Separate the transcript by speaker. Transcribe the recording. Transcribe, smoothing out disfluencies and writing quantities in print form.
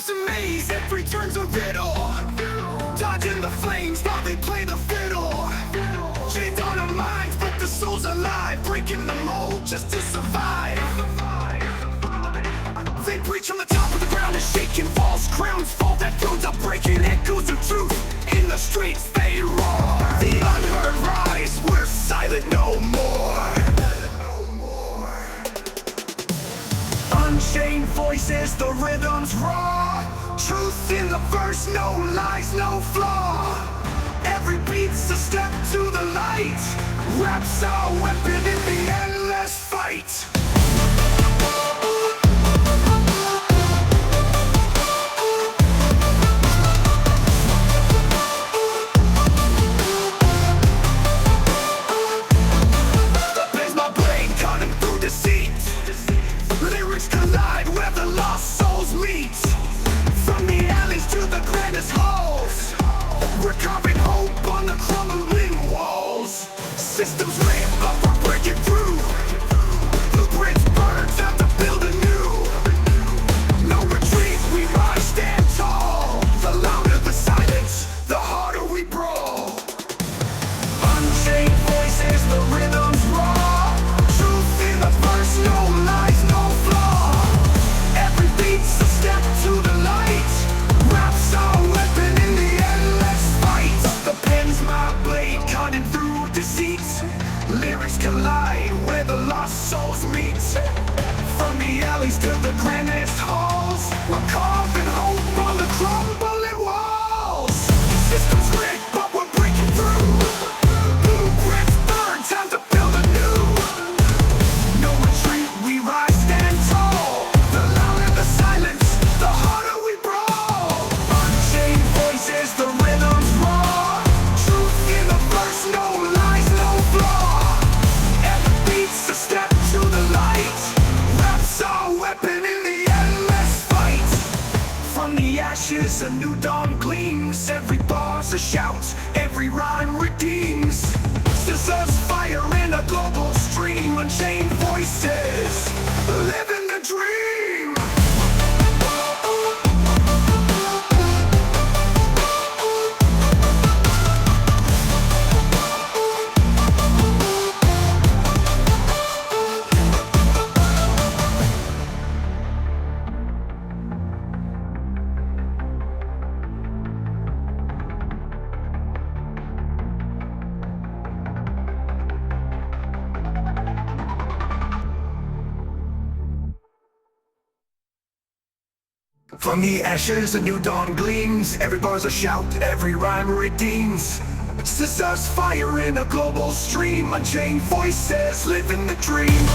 Speaker 1: Life's a maze, every turn's a riddle. Dodging the flames while they play the fiddle. Chained on our minds, but the soul's alive. Breaking the mold just to survive. They preach from the top of the ground and shaking false crowns fall. That goes up breaking echoes of truth. In the streets they roar. The unheard rise, we're silent no more. Unchained voices, the rhythm's raw. Truth in the verse, no lies, no flaw. Every beat's a step to the light. Rap's our weapon in the endless fight. There's my brain cutting through deceit. Lyrics collide where the lost souls meet. From the alleys to the grandest halls, we're carving hope on the crumbling walls. Systems ramp up, we're breaking through. Blueprints burn, time to build anew. No retreat, we rise, stand tall. The louder the silence, the harder we brawl. Unchained voices, the rhythm's raw. Truth in the verse, no lies, no flaw. Every beat's a step to the light. Rap's our weapon in the endless fight. The pen's my blade, cutting through deceit. Lyrics collide where the lost souls meet. From the alleys to the grandest halls, we're carving hope on the crumbling walls. Systems rigged, but we're breaking through. Blueprints burn, time to build anew. No retreat, we rise, stand tall. The louder the silence, the harder we brawl. Unchained voices, the rhythm's raw. Truth in the verse, no lies, no flaw. Every beat's a step to the light. Rap's our weapon in the endless fight. From the ashes a new dawn gleams. Every bar's a shout, every rhyme redeems. Scissors fire in a global stream. Unchained voices, living the dream. From the ashes a new dawn gleams. Every bar's a shout, every rhyme redeems. Scissors fire in a global stream. Unchained voices, living the dream.